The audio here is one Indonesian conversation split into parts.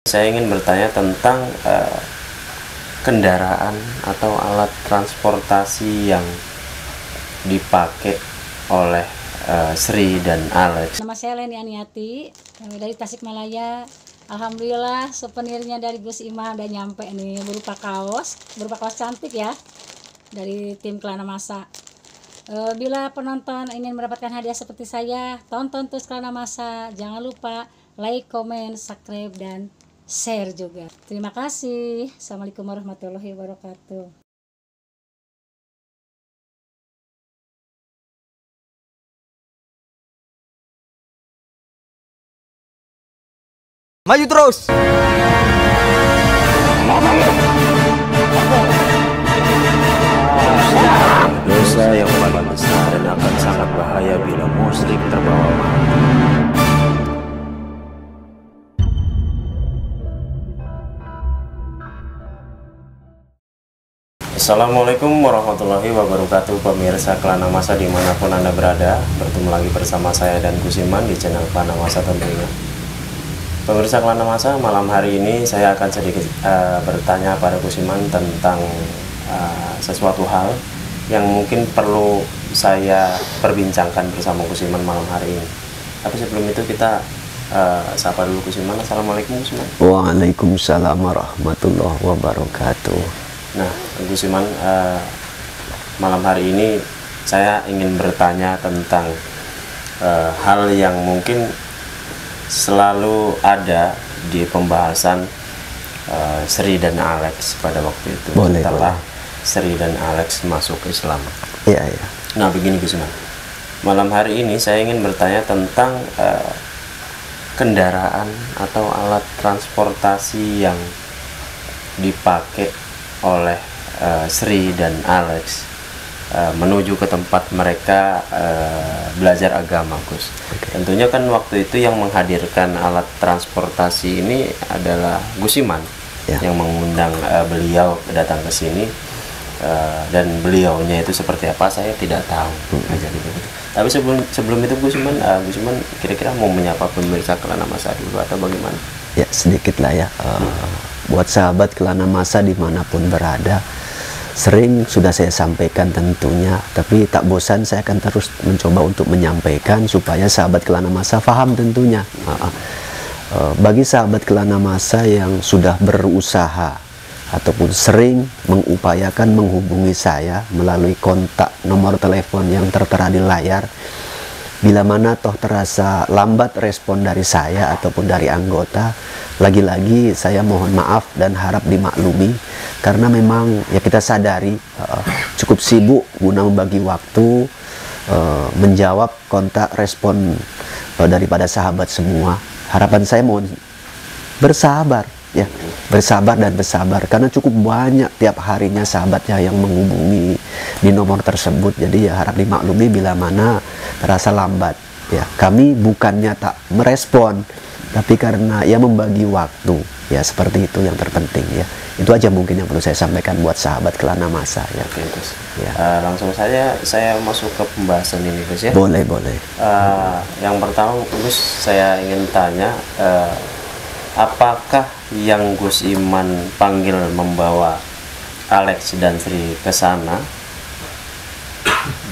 Saya ingin bertanya tentang kendaraan atau alat transportasi yang dipakai oleh Sri dan Alex. Nama saya Leni Aniati dari Tasikmalaya. Alhamdulillah souvenirnya dari Gus Iman udah nyampe nih, berupa kaos cantik ya dari tim Kelana Masa. Bila penonton ingin mendapatkan hadiah seperti saya, tonton terus Kelana Masa. Jangan lupa like, comment, subscribe, dan share juga. Terima kasih. Assalamualaikum warahmatullahi wabarakatuh. Maju terus. Dosa yang paling besar dan akan sangat bahaya bila musyrik terbawa mati. Assalamualaikum warahmatullahi wabarakatuh, pemirsa Kelana Masa dimanapun Anda berada. Bertemu lagi bersama saya dan Gus Iman di channel Kelana Masa tentunya. Pemirsa Kelana Masa, malam hari ini saya akan sedikit bertanya pada Gus Iman tentang sesuatu hal yang mungkin perlu saya perbincangkan bersama Gus Iman malam hari ini. Tapi sebelum itu kita sapa dulu Gus Iman. Assalamualaikum Gus Iman. Waalaikumsalam warahmatullahi wabarakatuh. Nah Gus Iman, malam hari ini saya ingin bertanya tentang hal yang mungkin selalu ada di pembahasan Sri dan Alex pada waktu itu. Setelah Sri dan Alex masuk Islam. Iya, iya. Nah begini Gus Iman, malam hari ini saya ingin bertanya tentang kendaraan atau alat transportasi yang dipakai oleh Sri dan Alex menuju ke tempat mereka belajar agama, Gus. Tentunya kan waktu itu yang menghadirkan alat transportasi ini adalah Gus Iman, ya, yang mengundang beliau datang ke sini, dan beliaunya itu seperti apa saya tidak tahu. Tapi sebelum itu Gus Iman kira-kira mau menyapa pemirsa Kelana Masa dulu atau bagaimana? Ya sedikit lah ya, buat sahabat Kelana Masa dimanapun berada. Sering sudah saya sampaikan tentunya, tapi tak bosan saya akan terus mencoba untuk menyampaikan supaya sahabat Kelana Masa paham tentunya. Bagi sahabat Kelana Masa yang sudah berusaha ataupun sering mengupayakan menghubungi saya melalui kontak nomor telepon yang tertera di layar, bila mana toh terasa lambat respon dari saya ataupun dari anggota, lagi-lagi saya mohon maaf dan harap dimaklumi, karena memang ya kita sadari cukup sibuk guna membagi waktu menjawab kontak respon daripada sahabat semua. Harapan saya mohon bersabar ya, bersabar dan bersabar, karena cukup banyak tiap harinya sahabatnya yang menghubungi di nomor tersebut. Jadi ya harap dimaklumi bila mana terasa lambat ya. Kami bukannya tak merespon, tapi karena ya membagi waktu ya, seperti itu yang terpenting ya. Itu aja mungkin yang perlu saya sampaikan buat sahabat Kelana Masa ya. Oke, Gus. Ya. Langsung saja saya masuk ke pembahasan ini Gus ya. Boleh, boleh. Yang pertama Gus, saya ingin tanya, apakah yang Gus Iman panggil membawa Alex dan Sri ke sana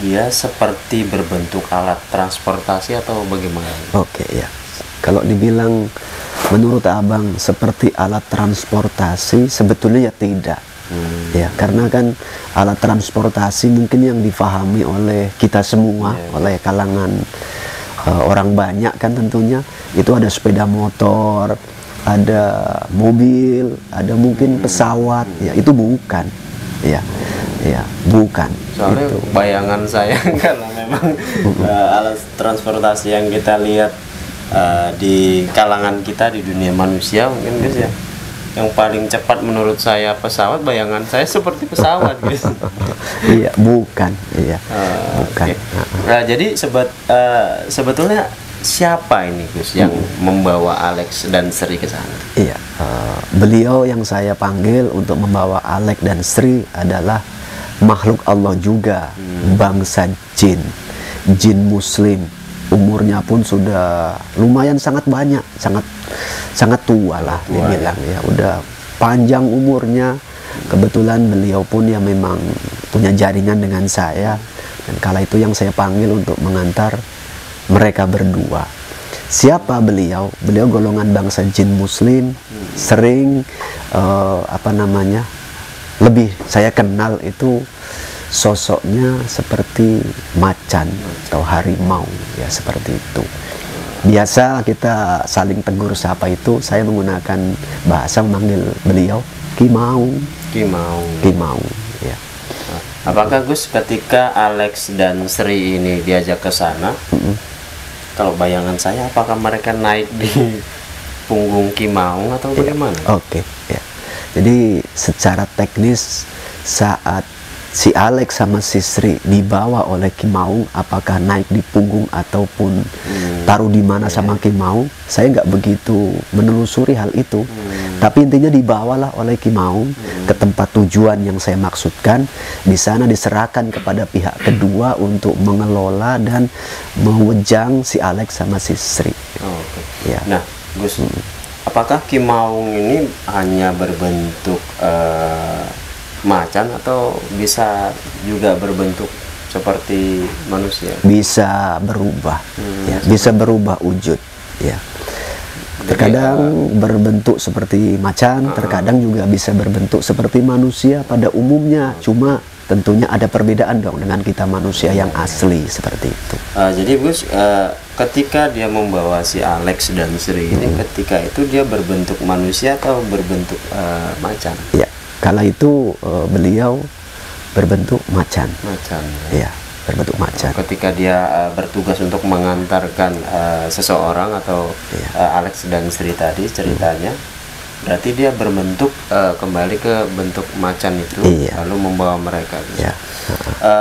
dia seperti berbentuk alat transportasi atau bagaimana? Oke ya. Kalau dibilang menurut abang seperti alat transportasi, sebetulnya ya tidak. Ya, karena kan alat transportasi mungkin yang difahami oleh kita semua, oleh kalangan orang banyak kan tentunya itu ada sepeda motor, ada mobil, ada mungkin pesawat, ya itu bukan, ya, ya bukan. Soalnya itu bayangan saya karena memang alat transportasi yang kita lihat di kalangan kita di dunia manusia mungkin Gus ya, yang paling cepat menurut saya pesawat, bayangan saya seperti pesawat Gus. Iya bukan, iya bukan. Okay. Nah jadi sebetulnya siapa ini Gus yang membawa Alex dan Sri ke sana? Iya, beliau yang saya panggil untuk membawa Alex dan Sri adalah makhluk Allah juga, bangsa jin muslim umurnya pun sudah lumayan sangat banyak, sangat tua lah dibilang ya, udah panjang umurnya. Kebetulan beliau pun ya memang punya jaringan dengan saya, dan kala itu yang saya panggil untuk mengantar mereka berdua. Siapa beliau? Beliau golongan bangsa jin muslim, sering lebih saya kenal itu sosoknya seperti macan atau harimau ya, seperti itu. Biasa kita saling tegur sapa itu, saya menggunakan bahasa memanggil beliau Kimaung. Kimaung ya. Apakah Gus ketika Alex dan Sri ini diajak ke sana, kalau bayangan saya apakah mereka naik di punggung Kimaung atau bagaimana? Oke, ya. Jadi secara teknis saat si Alex sama si Sri dibawa oleh Kimaung, apakah naik di punggung ataupun taruh di mana sama Kimaung, saya nggak begitu menelusuri hal itu. Tapi intinya dibawalah oleh Kimaung ke tempat tujuan yang saya maksudkan. Di sana diserahkan kepada pihak kedua untuk mengelola dan mewejang si Alex sama si Sri. Ya. Nah, Gus, apakah Kimaung ini hanya berbentuk macan atau bisa juga berbentuk seperti manusia? Bisa berubah, ya, bisa berubah wujud, ya. Terkadang berbentuk seperti macan, terkadang juga bisa berbentuk seperti manusia pada umumnya. Cuma tentunya ada perbedaan dong dengan kita manusia yang asli seperti itu. Jadi Gus, ketika dia membawa si Alex dan Sri ini, ketika itu dia berbentuk manusia atau berbentuk macan? Ya, kala itu beliau berbentuk macan. Ya, berbentuk macan. Ketika dia bertugas untuk mengantarkan seseorang atau Alex dan Sri tadi ceritanya, berarti dia berbentuk kembali ke bentuk macan itu, lalu membawa mereka. Ya.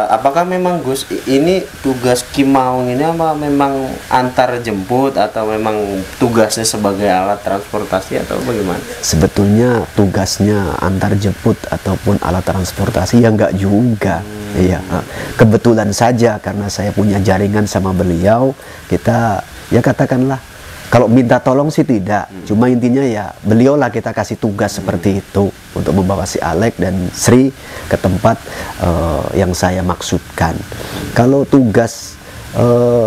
Apakah memang Gus ini tugas Kimaung ini apa memang antar jemput atau memang tugasnya sebagai alat transportasi atau bagaimana? Sebetulnya tugasnya antar jemput ataupun alat transportasi ya enggak juga. Iya, kebetulan saja karena saya punya jaringan sama beliau, kita ya katakanlah kalau minta tolong sih tidak, cuma intinya ya beliau lah kita kasih tugas seperti itu untuk membawa si Alex dan Sri ke tempat yang saya maksudkan. Kalau tugas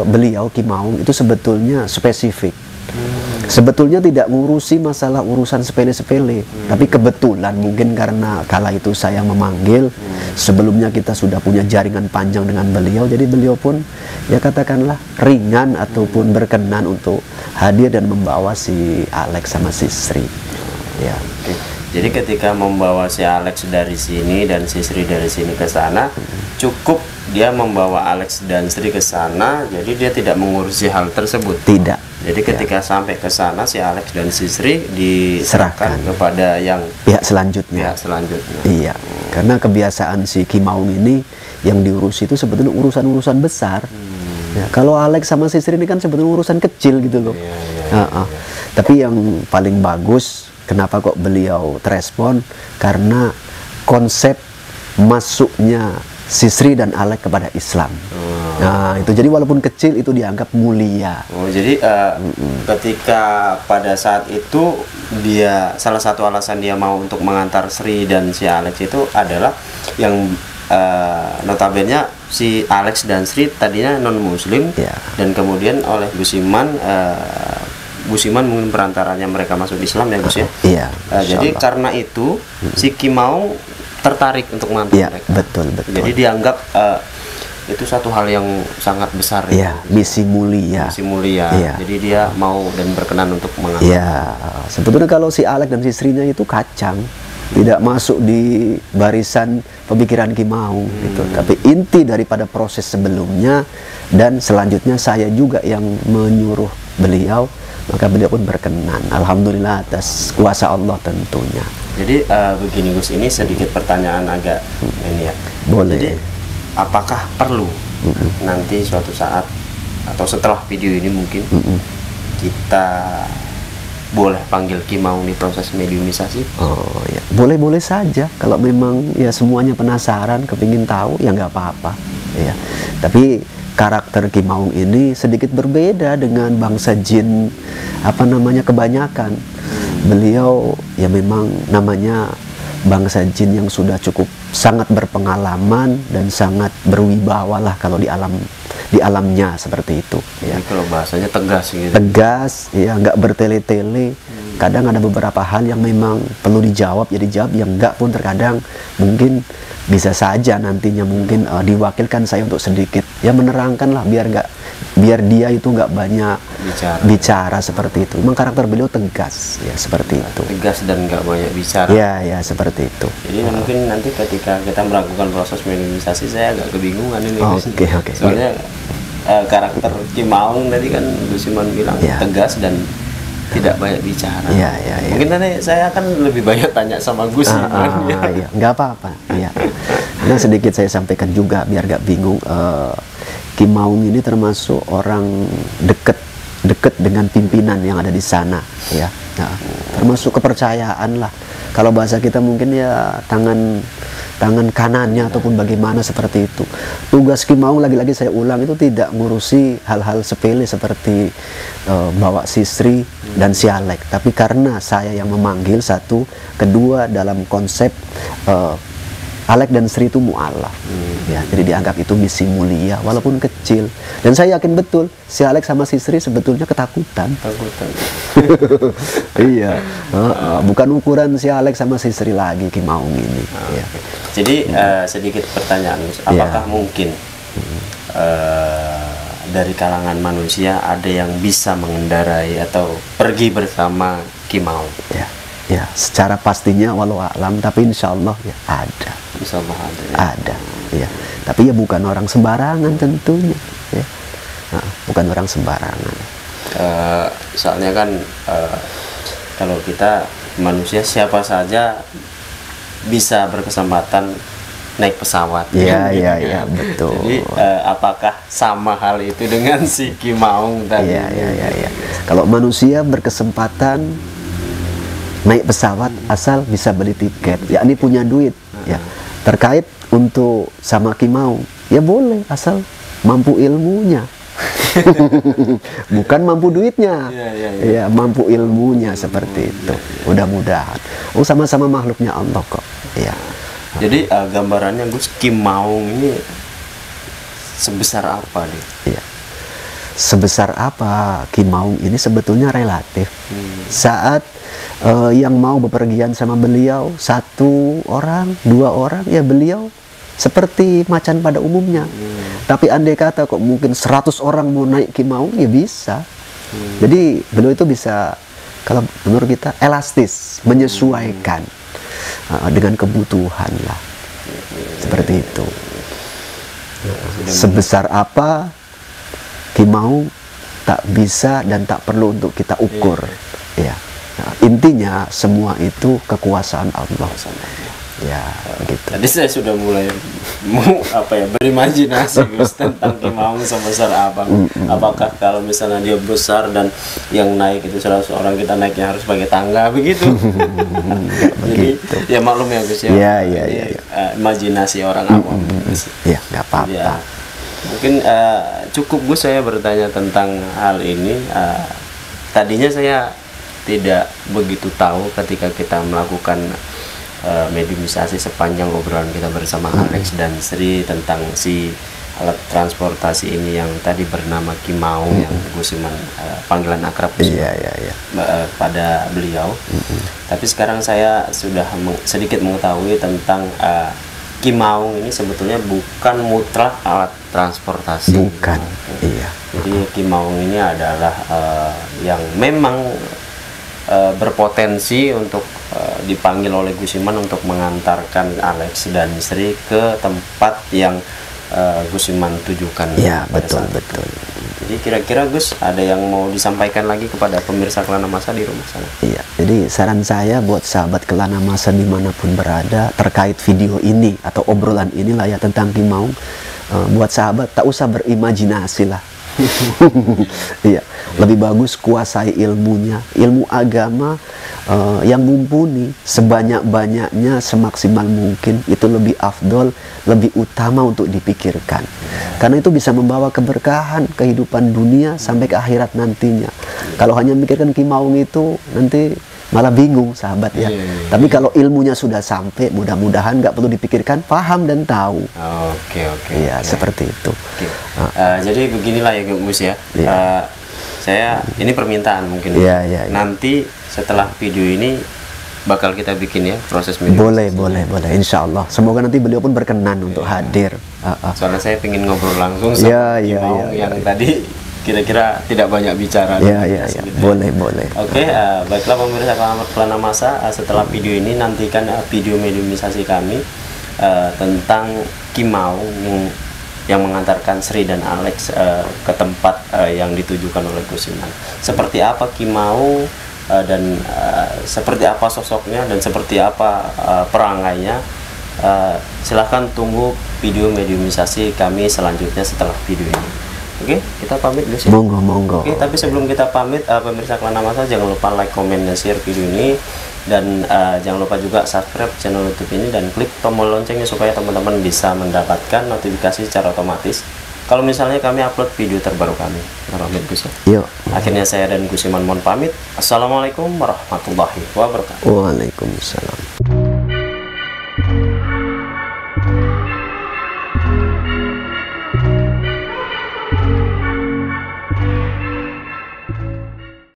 beliau Kimaung itu sebetulnya spesifik. Sebetulnya tidak ngurusi masalah urusan sepele-sepele, tapi kebetulan mungkin karena kala itu saya memanggil, sebelumnya kita sudah punya jaringan panjang dengan beliau, jadi beliau pun ya katakanlah ringan ataupun berkenan untuk hadir dan membawa si Alex sama si Sri. Ya. Jadi ketika membawa si Alex dari sini dan si Sri dari sini ke sana, cukup dia membawa Alex dan Sri ke sana, jadi dia tidak mengurusi hal tersebut. Tidak. Jadi ketika sampai ke sana si Alex dan si Sri diserahkan kepada yang pihak selanjutnya. Iya. Karena kebiasaan si Kimaung ini yang diurus itu sebetulnya urusan-urusan besar. Ya, kalau Alex sama si Sri ini kan sebetulnya urusan kecil gitu loh. Tapi yang paling bagus, kenapa kok beliau terespon? Karena konsep masuknya si Sri dan Alex kepada Islam. Nah itu jadi walaupun kecil itu dianggap mulia. Jadi ketika pada saat itu dia salah satu alasan dia mau untuk mengantar Sri dan si Alex itu adalah yang notabene si Alex dan Sri tadinya non muslim, dan kemudian oleh Gus Iman mungkin perantaranya mereka masuk Islam ya Gus ya. Iya. Jadi karena itu si Kimaung tertarik untuk mengantar mereka. Betul. Jadi dianggap itu satu hal yang sangat besar ya, misi mulia. Jadi dia mau dan berkenan untuk mengantar. Ya, sebetulnya kalau si Alex dan si Srinya itu kacang, tidak masuk di barisan pemikiran Kimaung gitu. Tapi inti daripada proses sebelumnya dan selanjutnya saya juga yang menyuruh beliau, maka beliau pun berkenan. Alhamdulillah atas kuasa Allah tentunya. Jadi begini Gus, ini sedikit pertanyaan agak ini ya. Boleh. Jadi apakah perlu nanti suatu saat atau setelah video ini mungkin kita boleh panggil Kimaung di proses mediumisasi? Oh ya, boleh-boleh saja. Kalau memang ya semuanya penasaran, kepingin tahu ya nggak apa-apa. Ya. Tapi karakter Ki Maung ini sedikit berbeda dengan bangsa jin kebanyakan. Beliau ya memang namanya bangsa jin yang sudah cukup sangat berpengalaman dan sangat berwibawa lah kalau di alamnya seperti itu ya. Jadi kalau bahasanya tegas gitu. Tegas ya, nggak bertele-tele. Kadang ada beberapa hal yang memang perlu dijawab ya dijawab, yang enggak pun terkadang mungkin bisa saja nantinya mungkin diwakilkan saya untuk sedikit ya menerangkan lah, biar dia itu nggak banyak bicara seperti itu. Memang karakter beliau tegas ya seperti itu. Tegas dan nggak banyak bicara. Ya seperti itu. Jadi mungkin nanti ketika kita melakukan proses mediumisasi saya agak kebingungan ini. Oke. Soalnya karakter Ki Maung tadi kan Gus Iman bilang tegas dan tidak banyak bicara. Ya. Mungkin nanti saya akan lebih banyak tanya sama Gus Iman. Ya, nggak apa-apa. Ya. Nah, sedikit saya sampaikan juga biar nggak bingung. Ki Maung ini termasuk orang dekat dengan pimpinan yang ada di sana, ya. Nah, termasuk kepercayaan lah. Kalau bahasa kita mungkin ya tangan kanannya ataupun bagaimana seperti itu. Tugas Ki Maung lagi-lagi saya ulang itu tidak ngurusi hal-hal sepele seperti bawa sisri dan sialek, tapi karena saya yang memanggil satu, kedua dalam konsep Alek dan Sri itu mu'alaf ya, jadi dianggap itu misi mulia walaupun kecil, dan saya yakin betul si Alek sama si Sri sebetulnya ketakutan. Iya, bukan ukuran si Alek sama si Sri lagi Ki Maung ini ya. Jadi sedikit pertanyaan, apakah mungkin dari kalangan manusia ada yang bisa mengendarai atau pergi bersama Ki Maung? Ya, secara pastinya walau alam, tapi insya Allah ya ada. Insya Allah ada. Ya. Ada, ya. Tapi ya bukan orang sembarangan tentunya, ya. Nah, bukan orang sembarangan. Soalnya kan kalau kita manusia siapa saja bisa berkesempatan naik pesawat. Iya, betul. Jadi apakah sama hal itu dengan si Ki Maung tadi? Iya. Kalau manusia berkesempatan naik pesawat asal bisa beli tiket, yakni punya duit, ya. Terkait untuk sama Ki Maung, ya boleh asal mampu ilmunya. Bukan mampu duitnya, ya mampu ilmunya seperti itu. Mudah-mudahan. Sama-sama makhluknya Allah kok. Ya. Jadi gambarannya Gus, Ki Maung ini sebesar apa nih? Ya. Sebesar apa Ki Maung ini sebetulnya relatif. Saat yang mau bepergian sama beliau 1 orang, 2 orang, ya beliau seperti macan pada umumnya. Tapi andai kata kok mungkin 100 orang mau naik Ki Maung, ya bisa. Jadi beliau itu bisa, kalau menurut kita elastis, menyesuaikan dengan kebutuhan lah, seperti itu. Sebesar apa Ki Maung tak bisa dan tak perlu untuk kita ukur, ya. Nah, intinya semua itu kekuasaan Allah. Ya, begitu. Tadi saya sudah mulai berimajinasi Gus tentang Ki Maung sebesar apa. Apakah kalau misalnya dia besar dan yang naik itu 100 orang, kita naiknya harus pakai tangga begitu? Jadi ya maklum ya Gus ya. Iya. Imajinasi orang awam. Ya, nggak apa-apa. Ya. Mungkin cukup Gus saya bertanya tentang hal ini. Tadinya saya tidak begitu tahu ketika kita melakukan mediumisasi sepanjang obrolan kita bersama Alex dan Sri tentang si alat transportasi ini yang tadi bernama Ki Maung, yang Gus Iman panggilan akrab pada beliau. Tapi sekarang saya sudah sedikit mengetahui tentang Ki Maung ini sebetulnya bukan mutlak alat transportasi. Bukan. Iya. Jadi Ki Maung ini adalah yang memang berpotensi untuk dipanggil oleh Gus Iman untuk mengantarkan Alex dan Sri ke tempat yang Gus Iman tujukan. Ya, betul. Jadi kira-kira Gus ada yang mau disampaikan lagi kepada pemirsa Kelana Masa di rumah sana? Iya, jadi saran saya buat sahabat Kelana Masa dimanapun berada terkait video ini atau obrolan inilah ya tentang Ki Maung, buat sahabat tak usah berimajinasi lah. Iya, lebih bagus kuasai ilmunya, ilmu agama yang mumpuni sebanyak-banyaknya, semaksimal mungkin, itu lebih afdol, lebih utama untuk dipikirkan. Karena itu bisa membawa keberkahan kehidupan dunia sampai ke akhirat nantinya. Kalau hanya memikirkan Kimaung itu nanti malah bingung sahabat ya. Tapi kalau ilmunya sudah sampai, mudah-mudahan nggak perlu dipikirkan, paham dan tahu. Oke. Iya, seperti itu. Jadi beginilah ya Gus ya. Saya ini permintaan mungkin. Iya. Nanti setelah video ini bakal kita bikin ya proses Boleh. Insya Allah. Semoga nanti beliau pun berkenan untuk hadir. Soalnya saya pengen ngobrol langsung sama Kimaung yang tadi kira-kira tidak banyak bicara. Iya. Boleh. Oke, baiklah pemirsa Kelana Masa, setelah video ini nantikan video mediumisasi kami tentang Kimaung yang mengantarkan Sri dan Alex ke tempat yang ditujukan oleh Gus Iman. Seperti apa Kimaung dan seperti apa sosoknya dan seperti apa perangainya. Silahkan tunggu video mediumisasi kami selanjutnya setelah video ini. Oke, kita pamit Gus ya. Monggo. Oke, tapi sebelum kita pamit, pemirsa Kelana Masa jangan lupa like, comment, dan share video ini. Dan jangan lupa juga subscribe channel YouTube ini dan klik tombol loncengnya supaya teman-teman bisa mendapatkan notifikasi secara otomatis kalau misalnya kami upload video terbaru kami. Pamit Gus ya. Yuk. Akhirnya saya dan Gus Iman mohon pamit. Assalamualaikum warahmatullahi wabarakatuh. Waalaikumsalam.